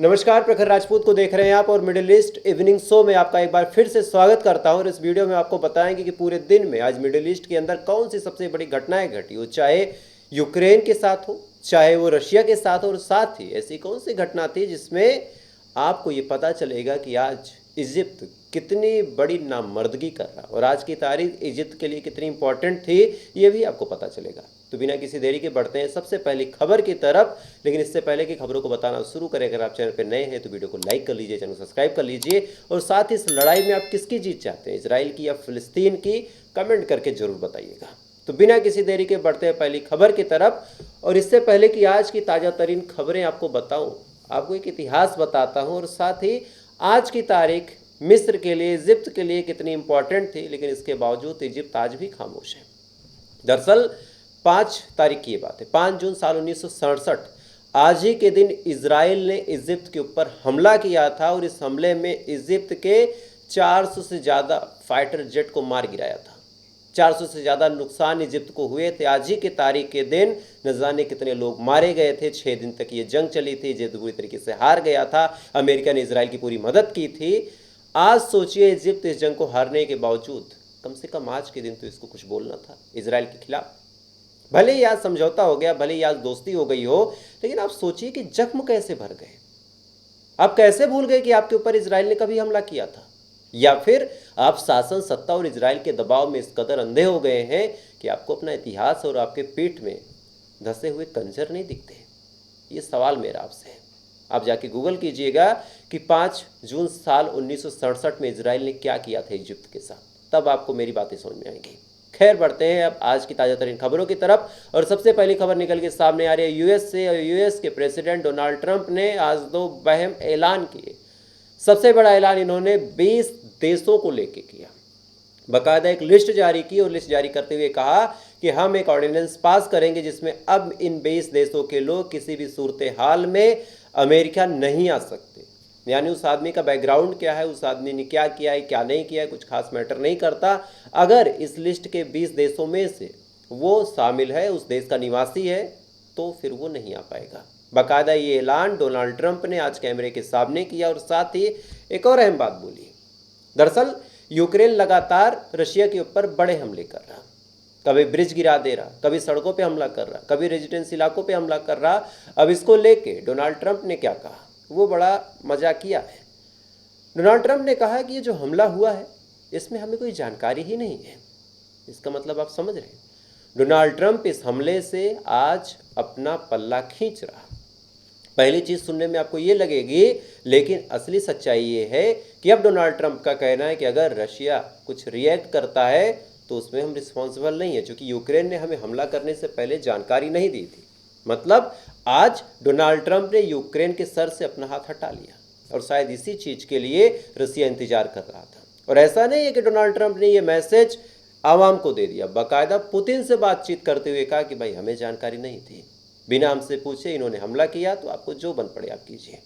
नमस्कार, प्रखर राजपूत को देख रहे हैं आप और मिडिल ईस्ट इवनिंग शो में आपका एक बार फिर से स्वागत करता हूं। और इस वीडियो में आपको बताएंगे कि पूरे दिन में आज मिडिल ईस्ट के अंदर कौन सी सबसे बड़ी घटनाएं घटी हो, चाहे यूक्रेन के साथ हो, चाहे वो रशिया के साथ हो, और साथ ही ऐसी कौन सी घटना थी जिसमें आपको ये पता चलेगा कि आज इजिप्ट कितनी बड़ी नामर्दगी कर रहा और आज की तारीख इजिप्ट के लिए कितनी इंपॉर्टेंट थी, ये भी आपको पता चलेगा। तो बिना किसी देरी के बढ़ते हैं सबसे पहली खबर की तरफ। लेकिन इससे पहले की खबरों को बताना शुरू करें, अगर आप चैनल पर नए हैं तो वीडियो को लाइक कर लीजिए, चैनल को सब्सक्राइब कर लीजिए, और साथ ही इस लड़ाई में आप किसकी जीत चाहते हैं, इजराइल की या फिलिस्तीन की, कमेंट करके जरूर बताइएगा। तो बिना किसी देरी के बढ़ते हैं पहली खबर की तरफ। और इससे पहले कि आज की ताज़ा तरीन खबरें आपको बताऊं, आपको एक इतिहास बताता हूं, और साथ ही आज की तारीख मिस्र के लिए, इजिप्ट के लिए कितनी इंपॉर्टेंट थी, लेकिन इसके बावजूद इजिप्ट आज भी खामोश है। दरअसल 5 तारीख की ये बात है, 5 जून साल 1967, आज ही के दिन इजराइल ने इजिप्ट के ऊपर हमला किया था, और इस हमले में इजिप्ट के 400 से ज़्यादा फाइटर जेट को मार गिराया था। 400 से ज़्यादा नुकसान इजिप्ट को हुए थे। आज ही के तारीख के दिन न जाने कितने लोग मारे गए थे। 6 दिन तक ये जंग चली थी, इजिप्ट बुरी तरीके से हार गया था। अमेरिका ने इजराइल की पूरी मदद की थी। आज सोचिए, इजिप्ट इस जंग को हारने के बावजूद कम से कम आज के दिन तो इसको कुछ बोलना था इजराइल के खिलाफ। भले ही आज समझौता हो गया, भले ही आज दोस्ती हो गई हो, लेकिन आप सोचिए कि जख्म कैसे भर गए। आप कैसे भूल गए कि आपके ऊपर इजराइल ने कभी हमला किया था, या फिर आप शासन सत्ता और इजराइल के दबाव में इस कदर अंधे हो गए हैं कि आपको अपना इतिहास और आपके पीठ में धंसे हुए खंजर नहीं दिखते। ये सवाल मेरा आपसे है। आप जाके गूगल कीजिएगा कि 5 जून साल 1967 में इजराइल ने क्या किया था इजिप्ट के साथ, तब आपको मेरी बातें समझ में आएंगी। खैर, बढ़ते हैं अब आज की ताज़ा तरीन खबरों की तरफ। और सबसे पहली खबर निकल के सामने आ रही है यूएस से। और यूएस के प्रेसिडेंट डोनाल्ड ट्रंप ने आज 2 अहम ऐलान किए। सबसे बड़ा ऐलान इन्होंने 20 देशों को लेके किया। बाकायदा एक लिस्ट जारी की, और लिस्ट जारी करते हुए कहा कि हम एक ऑर्डिनेंस पास करेंगे जिसमें अब इन 20 देशों के लोग किसी भी सूरत हाल में अमेरिका नहीं आ सकते। यानी उस आदमी का बैकग्राउंड क्या है, उस आदमी ने क्या किया है, क्या नहीं किया है, कुछ खास मैटर नहीं करता। अगर इस लिस्ट के 20 देशों में से वो शामिल है, उस देश का निवासी है, तो फिर वो नहीं आ पाएगा। बाकायदा ये ऐलान डोनाल्ड ट्रंप ने आज कैमरे के सामने किया, और साथ ही एक और अहम बात बोली। दरअसल यूक्रेन लगातार रशिया के ऊपर बड़े हमले कर रहा, कभी ब्रिज गिरा दे रहा, कभी सड़कों पे हमला कर रहा, कभी रेजिडेंस इलाकों पे हमला कर रहा। अब इसको लेके डोनाल्ड ट्रंप ने क्या कहा, वो बड़ा मजाकिया है। डोनाल्ड ट्रंप ने कहा कि ये जो हमला हुआ है इसमें हमें कोई जानकारी ही नहीं है। इसका मतलब आप समझ रहे हैं, डोनाल्ड ट्रंप इस हमले से आज अपना पल्ला खींच रहा। पहली चीज़ सुनने में आपको ये लगेगी, लेकिन असली सच्चाई ये है कि अब डोनाल्ड ट्रंप का कहना है कि अगर रशिया कुछ रिएक्ट करता है तो उसमें हम रिस्पॉन्सिबल नहीं है, क्योंकि यूक्रेन ने हमें हमला करने से पहले जानकारी नहीं दी थी। मतलब आज डोनाल्ड ट्रंप ने यूक्रेन के सर से अपना हाथ हटा लिया, और शायद इसी चीज़ के लिए रशिया इंतजार कर रहा था। और ऐसा नहीं है कि डोनाल्ड ट्रंप ने ये मैसेज आवाम को दे दिया, बाकायदा पुतिन से बातचीत करते हुए कहा कि भाई हमें जानकारी नहीं थी, बिना हमसे पूछे इन्होंने हमला किया, तो आपको जो बन पड़े आप कीजिए।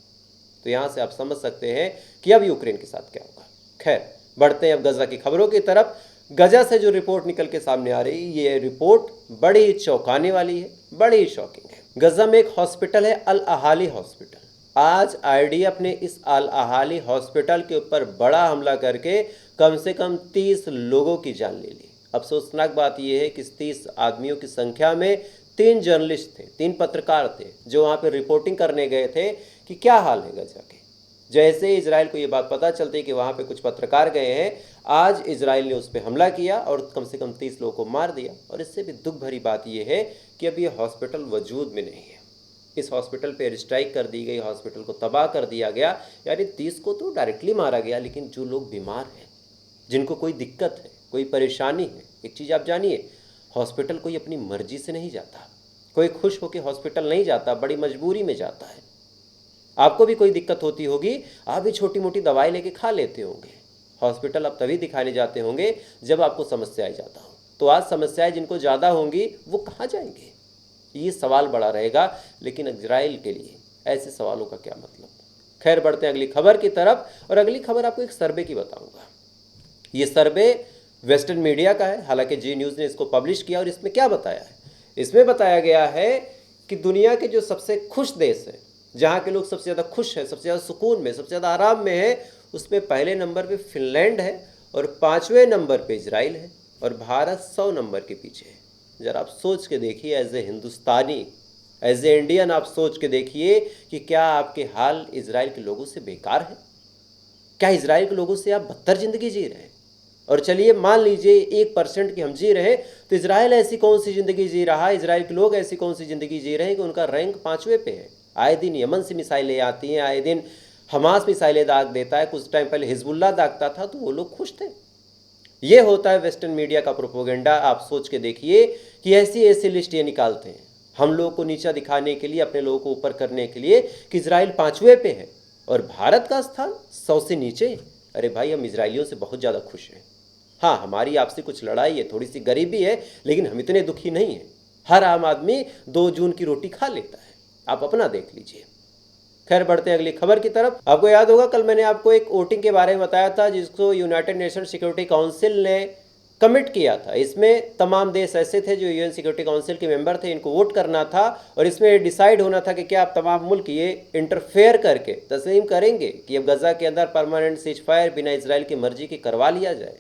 तो यहाँ से आप समझ सकते हैं कि अब यूक्रेन के साथ क्या होगा। खैर, बढ़ते हैं अब गजा की खबरों की तरफ। गजा से जो रिपोर्ट निकल के सामने आ रही, ये रिपोर्ट बड़ी ही चौंकाने वाली है, बड़ी ही शॉकिंग है। गजा में एक हॉस्पिटल है, अल अहाली हॉस्पिटल। आज आईडीएफ ने इस अल अहाली हॉस्पिटल के ऊपर बड़ा हमला करके कम से कम 30 लोगों की जान ले ली। अफसोसनाक बात यह है कि इस 30 आदमियों की संख्या में 3 जर्नलिस्ट थे, 3 पत्रकार थे, जो वहाँ पर रिपोर्टिंग करने गए थे कि क्या हाल है गजा के। जैसे इजराइल को ये बात पता चलती है कि वहाँ पे कुछ पत्रकार गए हैं, आज इजराइल ने उस पर हमला किया और कम से कम 30 लोगों को मार दिया। और इससे भी दुख भरी बात यह है कि अब ये हॉस्पिटल वजूद में नहीं है। इस हॉस्पिटल पे एयर स्ट्राइक कर दी गई, हॉस्पिटल को तबाह कर दिया गया। यानी 30 को तो डायरेक्टली मारा गया, लेकिन जो लोग बीमार हैं, जिनको कोई दिक्कत है, कोई परेशानी है, एक चीज़ आप जानिए, हॉस्पिटल कोई अपनी मर्जी से नहीं जाता, कोई खुश होकर हॉस्पिटल नहीं जाता, बड़ी मजबूरी में जाता है। आपको भी कोई दिक्कत होती होगी, आप भी छोटी मोटी दवाई लेके खा लेते होंगे। हॉस्पिटल आप तभी दिखाने जाते होंगे जब आपको समस्याएं ज़्यादा हो। तो आज समस्याएं जिनको ज़्यादा होंगी वो कहाँ जाएंगे, ये सवाल बड़ा रहेगा। लेकिन इजराइल के लिए ऐसे सवालों का क्या मतलब। खैर, बढ़ते हैं अगली खबर की तरफ। और अगली खबर आपको एक सर्वे की बताऊँगा। ये सर्वे वेस्टर्न मीडिया का है, हालांकि जी न्यूज़ ने इसको पब्लिश किया। और इसमें क्या बताया है, इसमें बताया गया है कि दुनिया के जो सबसे खुश देश हैं जहाँ के लोग सबसे ज़्यादा खुश हैं, सबसे ज़्यादा सुकून में, सबसे ज़्यादा आराम में है, उसमें पहले नंबर पे फिनलैंड है और 5वें नंबर पे इजराइल है और भारत 100 नंबर के पीछे है। ज़रा आप सोच के देखिए, as a Hindustani, as a Indian, आप सोच के देखिए कि क्या आपके हाल इजराइल के लोगों से बेकार है? क्या इजराइल के लोगों से आप बदतर ज़िंदगी जी रहे हैं? और चलिए मान लीजिए 1% की हम जी रहे हैं, तो इजराइल ऐसी कौन सी ज़िंदगी जी रहा है, इजराइल के लोग ऐसी कौन सी ज़िंदगी जी रहे हैं कि उनका रैंक 5वें पे है? आए दिन यमन से मिसाइलें आती हैं, आए दिन हमास मिसाइलें दाग देता है, कुछ टाइम पहले हिजबुल्ला दागता था, तो वो लोग खुश थे। ये होता है वेस्टर्न मीडिया का प्रोपोगेंडा। आप सोच के देखिए कि ऐसी ऐसी लिस्ट ये निकालते हैं हम लोगों को नीचा दिखाने के लिए, अपने लोगों को ऊपर करने के लिए, कि इजराइल 5वें पे है और भारत का स्थान 100 से नीचे। अरे भाई, हम इजरायलियों से बहुत ज़्यादा खुश हैं। हाँ, हमारी आपसी कुछ लड़ाई है, थोड़ी सी गरीबी है, लेकिन हम इतने दुखी नहीं हैं। हर आम आदमी 2 जून की रोटी खा लेता है, आप अपना देख लीजिए। खैर, बढ़ते हैं अगली खबर की तरफ। आपको याद होगा कल मैंने आपको एक वोटिंग के बारे में बताया था जिसको यूनाइटेड नेशन सिक्योरिटी काउंसिल ने कमिट किया था। इसमें तमाम देश ऐसे थे जो यूएन सिक्योरिटी काउंसिल के मेंबर थे, इनको वोट करना था और इसमें डिसाइड होना था कि क्या आप तमाम मुल्क ये इंटरफेयर करके तस्लीम करेंगे कि अब गजा के अंदर परमानेंट सीजफायर बिना इजराइल की मर्जी के करवा लिया जाए।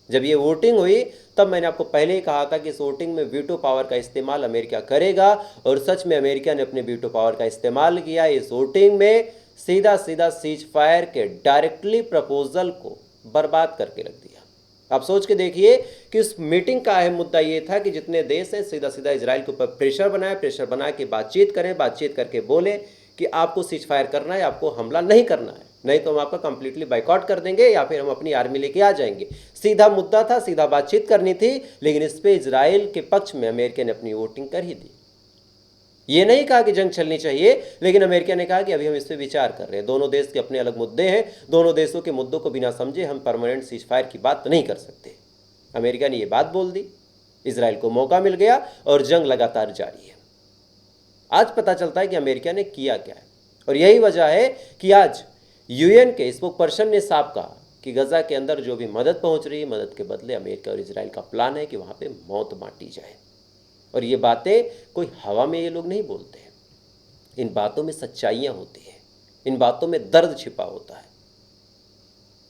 जब ये वोटिंग हुई तब मैंने आपको पहले ही कहा था कि इस वोटिंग में वीटो पावर का इस्तेमाल अमेरिका करेगा और सच में अमेरिका ने अपने वीटो पावर का इस्तेमाल किया। इस वोटिंग में सीधा सीधा सीज फायर के डायरेक्टली प्रपोजल को बर्बाद करके रख दिया। आप सोच के देखिए कि उस मीटिंग का अहम मुद्दा ये था कि जितने देश हैं सीधा सीधा इजराइल के ऊपर प्रेशर बना के बातचीत करें, बातचीत करके बोले कि आपको सीज फायर करना है, आपको हमला नहीं करना है, नहीं तो हम आपका कंप्लीटली बाइकआउट कर देंगे या फिर हम अपनी आर्मी लेके आ जाएंगे। सीधा मुद्दा था, सीधा बातचीत करनी थी, लेकिन इस पे इजराइल के पक्ष में अमेरिका ने अपनी वोटिंग कर ही दी। ये नहीं कहा कि जंग चलनी चाहिए, लेकिन अमेरिका ने कहा कि अभी हम इस पर विचार कर रहे हैं। दोनों देश के अपने अलग मुद्दे हैं, दोनों देशों के मुद्दों को बिना समझे हम परमानेंट सीज फायर की बात नहीं कर सकते। अमेरिका ने ये बात बोल दी, इजराइल को मौका मिल गया और जंग लगातार जारी है। आज पता चलता है कि अमेरिका ने किया क्या है और यही वजह है कि आज यूएन के स्पोक पर्सन ने साफ कहा कि गजा के अंदर जो भी मदद पहुंच रही है, मदद के बदले अमेरिका और इजराइल का प्लान है कि वहां पे मौत बांटी जाए। और ये बातें कोई हवा में ये लोग नहीं बोलते हैं, इन बातों में सच्चाइयाँ होती हैं, इन बातों में दर्द छिपा होता है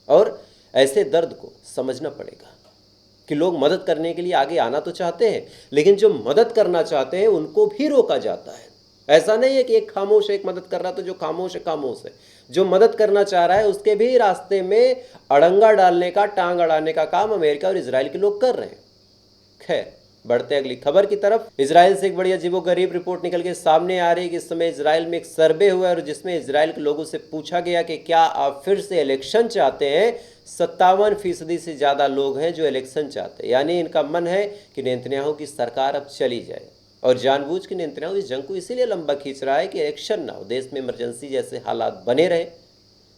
और ऐसे दर्द को समझना पड़ेगा कि लोग मदद करने के लिए आगे आना तो चाहते हैं, लेकिन जो मदद करना चाहते हैं उनको भी रोका जाता है। ऐसा नहीं है कि एक खामोश है, एक मदद कर रहा तो जो खामोश है खामोश है, जो मदद करना चाह रहा है उसके भी रास्ते में अड़ंगा डालने का, टांग अड़ाने का काम अमेरिका और इजराइल के लोग कर रहे हैं। खैर, बढ़ते अगली खबर की तरफ। इजराइल से एक बड़ी अजीबोगरीब रिपोर्ट निकल के सामने आ रही है कि इस समय इजराइल में एक सर्वे हुआ है और जिसमें इजराइल के लोगों से पूछा गया कि क्या आप फिर से इलेक्शन चाहते हैं। 57% से ज़्यादा लोग हैं जो इलेक्शन चाहते हैं, यानी इनका मन है कि नेतन्याहू की सरकार अब चली जाए और जानबूझ के नेतन्याहू इस जंग को इसीलिए लंबा खींच रहा है कि इलेक्शन ना हो, देश में इमरजेंसी जैसे हालात बने रहे,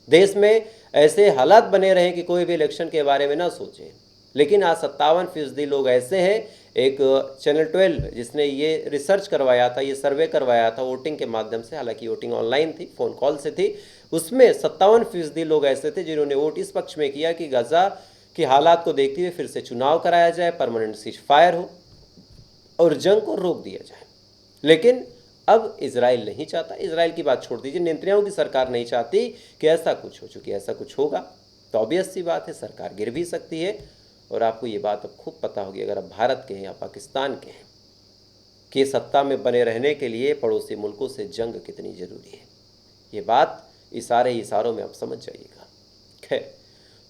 देश में ऐसे हालात बने रहे कि कोई भी इलेक्शन के बारे में ना सोचे। लेकिन आज 57% लोग ऐसे हैं। एक चैनल 12 जिसने ये रिसर्च करवाया था, ये सर्वे करवाया था वोटिंग के माध्यम से, हालांकि वोटिंग ऑनलाइन थी, फ़ोन कॉल से थी, उसमें 57% लोग ऐसे थे जिन्होंने वोट इस पक्ष में किया कि गजा की हालात को देखते हुए फिर से चुनाव कराया जाए, परमानेंट सीज फायर हो और जंग को रोक दिया जाए। लेकिन अब इजराइल नहीं चाहता, इजराइल की बात छोड़ दीजिए, नेतन्याहू की सरकार नहीं चाहती कि ऐसा कुछ हो। चूँकि ऐसा कुछ होगा तो ऑब्वियस सी बात है सरकार गिर भी सकती है। और आपको ये बात अब खूब पता होगी अगर आप भारत के हैं या पाकिस्तान के हैं कि सत्ता में बने रहने के लिए पड़ोसी मुल्कों से जंग कितनी ज़रूरी है। ये बात इशारों में आप समझ जाइएगा। खैर,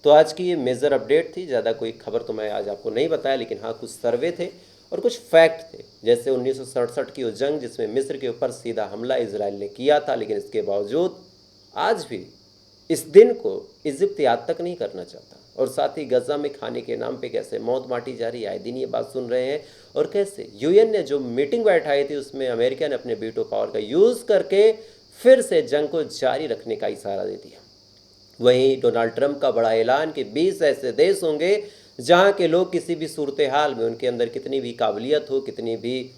तो आज की ये मेजर अपडेट थी। ज़्यादा कोई खबर तो मैं आज आपको नहीं बताया, लेकिन हाँ कुछ सर्वे थे और कुछ फैक्ट थे, जैसे 1967 की वो जंग जिसमें मिस्र के ऊपर सीधा हमला इजराइल ने किया था, लेकिन इसके बावजूद आज भी इस दिन को इजिप्ट याद तक नहीं करना चाहता। और साथ ही गजा में खाने के नाम पे कैसे मौत बांटी जा रही है, आए दिन ये बात सुन रहे हैं। और कैसे यूएन ने जो मीटिंग बैठाई थी उसमें अमेरिका ने अपने वीटो पावर का यूज़ करके फिर से जंग को जारी रखने का इशारा दे दिया। वहीं डोनाल्ड ट्रंप का बड़ा ऐलान कि 20 ऐसे देश होंगे जहां के लोग किसी भी सूरत हाल में, उनके अंदर कितनी भी काबिलियत हो, कितनी भी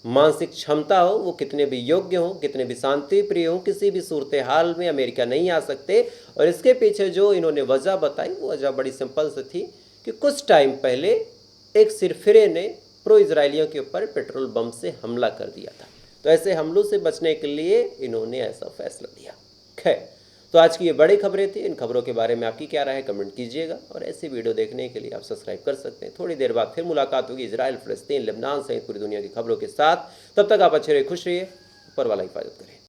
मानसिक क्षमता हो, वो कितने भी योग्य हों, कितने भी शांति प्रिय हों, किसी भी सूरत हाल में अमेरिका नहीं आ सकते। और इसके पीछे जो इन्होंने वजह बताई वो वजह बड़ी सिंपल से थी कि कुछ टाइम पहले एक सिरफिरे ने प्रो इजरायलियों के ऊपर पेट्रोल बम से हमला कर दिया था। तो ऐसे हमलों से बचने के लिए इन्होंने ऐसा फैसला लिया। खैर, तो आज की ये बड़ी खबरें थी। इन खबरों के बारे में आपकी क्या राय है कमेंट कीजिएगा, और ऐसी वीडियो देखने के लिए आप सब्सक्राइब कर सकते हैं। थोड़ी देर बाद फिर मुलाकात होगी इजराइल, फिलिस्तीन, लेबनान सहित पूरी दुनिया की खबरों के साथ। तब तक आप अच्छे रहिए, खुश रहिए, ऊपर वाला हिफाजत करें।